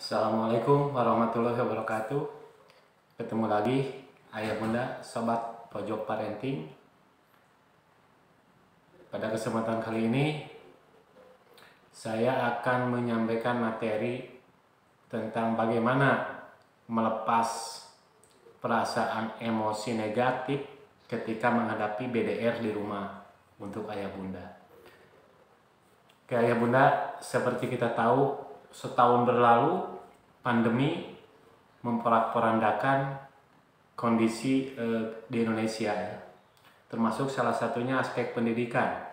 Assalamualaikum warahmatullahi wabarakatuh. Ketemu lagi ayah bunda, sobat pojok parenting. Pada kesempatan kali ini saya akan menyampaikan materi tentang bagaimana melepas perasaan emosi negatif ketika menghadapi BDR di rumah untuk ayah bunda. Oke ayah bunda, seperti kita tahu setahun berlalu pandemi memporak-porandakan kondisi di Indonesia ya. Termasuk salah satunya aspek pendidikan.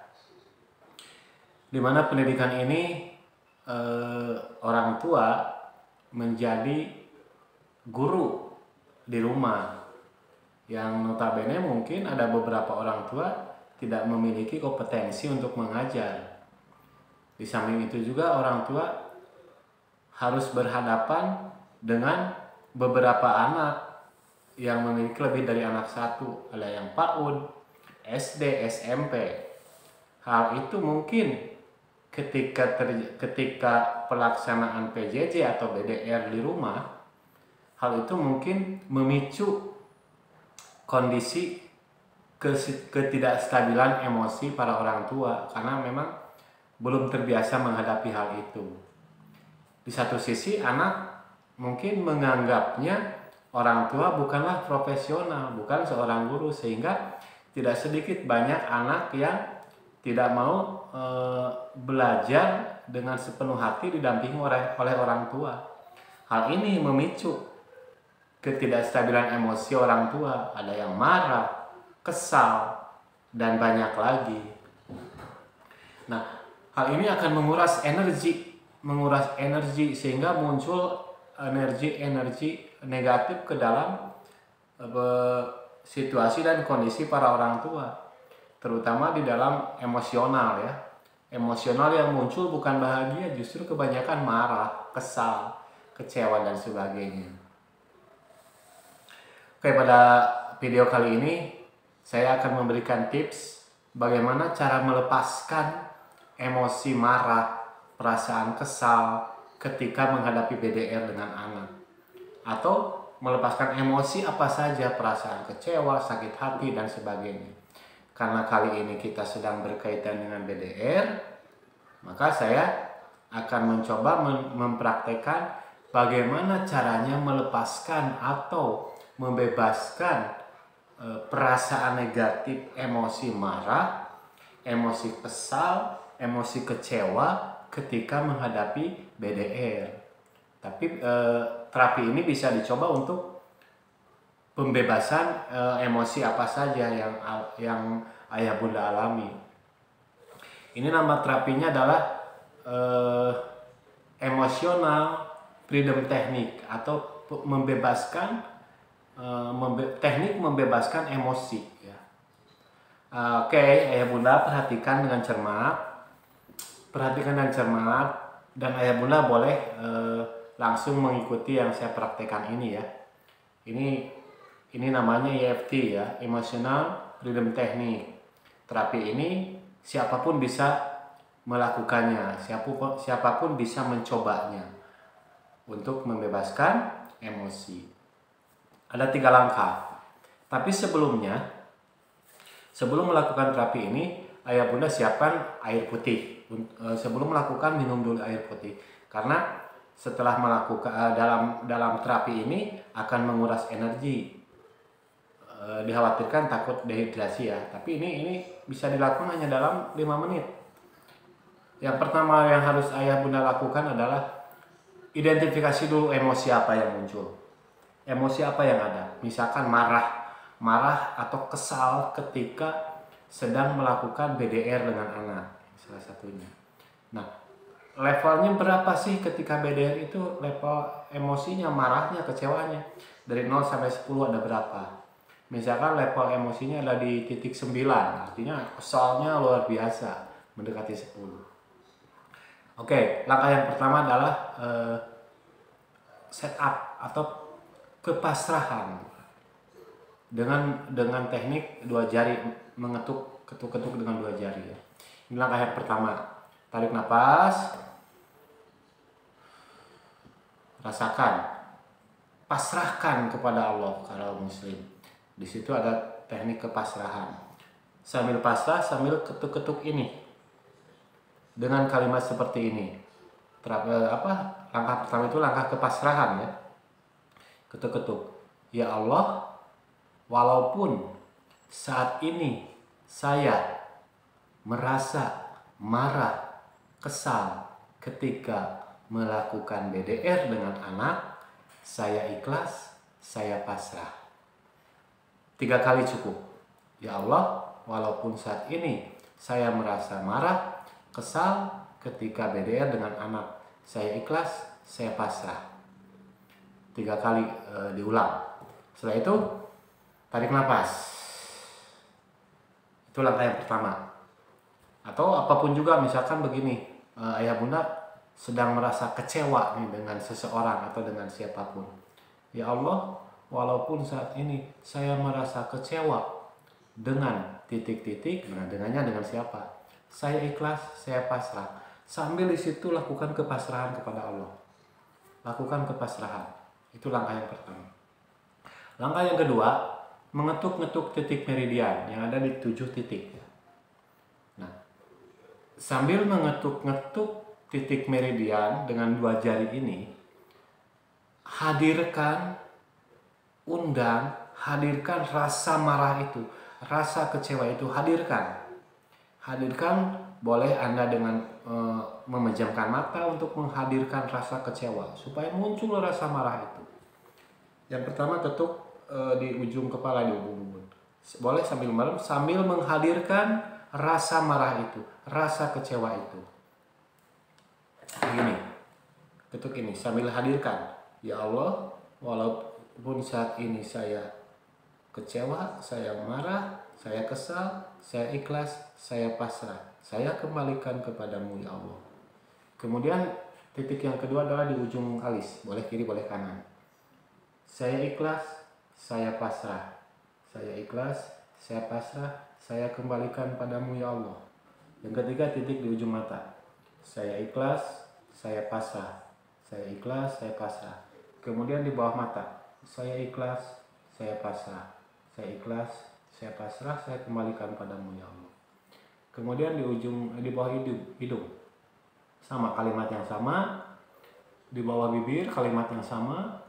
Di mana pendidikan ini orang tua menjadi guru di rumah. Yang notabene mungkin ada beberapa orang tua tidak memiliki kompetensi untuk mengajar. Di samping itu juga orang tua harus berhadapan dengan beberapa anak yang memiliki lebih dari anak satu, ada yang PAUD, SD, SMP. Hal itu mungkin ketika pelaksanaan PJJ atau BDR di rumah, hal itu mungkin memicu kondisi ketidakstabilan emosi para orang tua karena memang belum terbiasa menghadapi hal itu. Di satu sisi anak mungkin menganggapnya orang tua bukanlah profesional, bukan seorang guru, sehingga tidak sedikit banyak anak yang tidak mau belajar dengan sepenuh hati didampingi oleh orang tua. Hal ini memicu ketidakstabilan emosi orang tua, ada yang marah, kesal, dan banyak lagi. Nah, hal ini akan menguras energi sehingga muncul energi negatif ke dalam situasi dan kondisi para orang tua, terutama di dalam emosional ya. Emosional yang muncul bukan bahagia, justru kebanyakan marah, kesal, kecewa dan sebagainya. Oke, pada video kali ini saya akan memberikan tips bagaimana cara melepaskan emosi marah, perasaan kesal ketika menghadapi BDR dengan anak, atau melepaskan emosi apa saja, perasaan kecewa, sakit hati dan sebagainya. Karena kali ini kita sedang berkaitan dengan BDR, maka saya akan mencoba mempraktekkan bagaimana caranya melepaskan atau membebaskan perasaan negatif, emosi marah, emosi kesal, emosi kecewa ketika menghadapi BDR. Tapi terapi ini bisa dicoba untuk pembebasan emosi apa saja yang ayah bunda alami. Ini nama terapinya adalah emotional freedom technique atau teknik membebaskan emosi. Ya. Oke, ayah bunda perhatikan dengan cermat. Dan ayah bunda boleh langsung mengikuti yang saya praktekkan ini ya. Ini namanya EFT ya, Emotional Freedom Technique. Terapi ini siapapun bisa melakukannya, siapapun bisa mencobanya untuk membebaskan emosi. Ada 3 langkah. Tapi sebelum melakukan terapi ini, ayah bunda siapkan air putih. Sebelum melakukan minum dulu air putih, karena setelah melakukan dalam terapi ini akan menguras energi. Dikhawatirkan takut dehidrasi ya, tapi ini bisa dilakukan hanya dalam 5 menit. Yang pertama yang harus ayah bunda lakukan adalah identifikasi dulu emosi apa yang muncul, emosi apa yang ada. Misalkan marah atau kesal ketika sedang melakukan BDR dengan anak, salah satunya. Nah, levelnya berapa sih ketika BDR itu, level emosinya, marahnya, kecewanya? Dari 0 sampai 10 ada berapa? Misalkan level emosinya ada di titik 9, artinya kesalnya luar biasa, mendekati 10. Oke, langkah yang pertama adalah setup atau kepasrahan dengan teknik 2 jari, ketuk-ketuk dengan 2 jari ya. Ini langkah yang pertama. Tarik nafas, rasakan, pasrahkan kepada Allah kalau muslim. Di situ ada teknik kepasrahan. Sambil pasrah, sambil ketuk-ketuk ini dengan kalimat seperti ini. Langkah pertama itu langkah kepasrahan ya. Ketuk-ketuk. Ya Allah, walaupun saat ini saya merasa marah, kesal ketika melakukan BDR dengan anak, saya ikhlas, saya pasrah. 3 kali cukup. Ya Allah, walaupun saat ini saya merasa marah, kesal ketika BDR dengan anak, saya ikhlas, saya pasrah. 3 kali diulang. Setelah itu tarik nafas. Itu langkah yang pertama. Atau apapun juga, misalkan begini, ayah bunda sedang merasa kecewa nih dengan seseorang atau dengan siapapun. Ya Allah, walaupun saat ini saya merasa kecewa dengan titik-titik, nah dengannya dengan siapa? Saya ikhlas, saya pasrah. Sambil di situ lakukan kepasrahan kepada Allah. Lakukan kepasrahan. Itu langkah yang pertama. Langkah yang kedua, mengetuk-ngetuk titik meridian yang ada di 7 titik. Nah, sambil mengetuk-ngetuk titik meridian dengan 2 jari ini, hadirkan rasa marah itu, rasa kecewa itu, hadirkan. Boleh Anda dengan memejamkan mata untuk menghadirkan rasa kecewa supaya muncul rasa marah itu. Yang pertama, ketuk di ujung kepala, di ubun-ubun. Boleh sambil merem, sambil menghadirkan rasa marah itu, rasa kecewa itu. Begini, ketuk ini sambil hadirkan. Ya Allah, walaupun saat ini saya kecewa, saya marah, saya kesal, saya ikhlas, saya pasrah, saya kembalikan kepadamu ya Allah. Kemudian titik yang kedua adalah di ujung alis, boleh kiri boleh kanan. Saya ikhlas, saya pasrah, saya ikhlas, saya pasrah, saya kembalikan padamu ya Allah. Yang ketiga titik di ujung mata. Saya ikhlas, saya pasrah, saya ikhlas, saya pasrah. Kemudian di bawah mata, saya ikhlas, saya pasrah, saya ikhlas, saya pasrah, saya kembalikan padamu ya Allah. Kemudian di bawah hidung, sama kalimat yang sama. Di bawah bibir kalimat yang sama.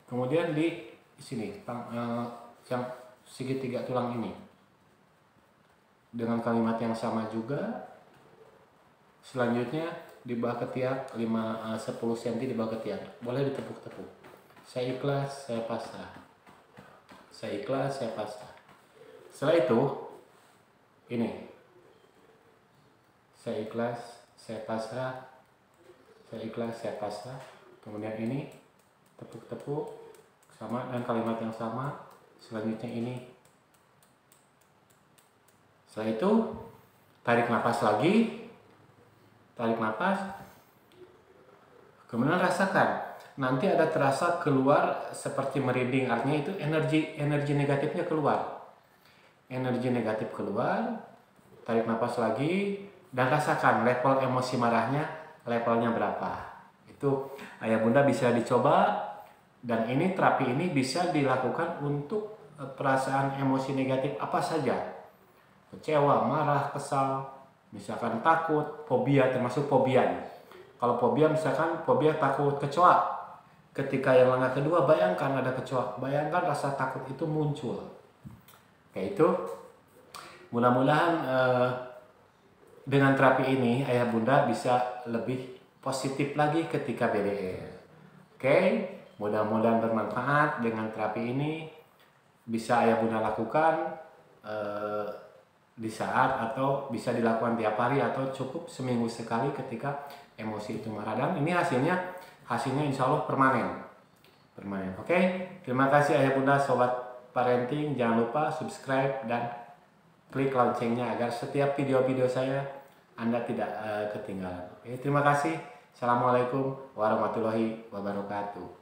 Kemudian di sini yang segitiga tulang ini dengan kalimat yang sama juga. Selanjutnya di bawah ketiak 10 cm di bawah ketiak, boleh ditepuk-tepuk. Saya ikhlas, saya pasrah, saya ikhlas, saya pasrah. Setelah itu ini, saya ikhlas, saya pasrah, saya ikhlas, saya pasrah. Kemudian ini tepuk-tepuk sama dan kalimat yang sama. Selanjutnya ini. Setelah itu tarik nafas lagi. Tarik nafas, kemudian rasakan. Nanti ada terasa keluar seperti merinding, artinya itu energi negatifnya keluar. Energi negatif keluar, tarik nafas lagi, dan rasakan level emosi marahnya, levelnya berapa. Itu ayah bunda bisa dicoba, dan ini terapi ini bisa dilakukan untuk perasaan emosi negatif apa saja. Kecewa, marah, kesal, misalkan takut, fobia, termasuk fobia. Kalau fobia misalkan fobia takut kecoa. Ketika yang langkah kedua bayangkan ada kecoa, bayangkan rasa takut itu muncul. Kayak itu. Mudah-mudahan dengan terapi ini ayah bunda bisa lebih positif lagi ketika BDR. Oke, mudah-mudahan bermanfaat dengan terapi ini. Bisa ayah bunda lakukan di saat atau bisa dilakukan tiap hari atau cukup seminggu sekali ketika emosi itu marah. Dan ini hasilnya insya Allah permanen. Oke, terima kasih ayah bunda sobat parenting. Jangan lupa subscribe dan klik loncengnya agar setiap video-video saya Anda tidak ketinggalan. Oke, terima kasih. Assalamualaikum warahmatullahi wabarakatuh.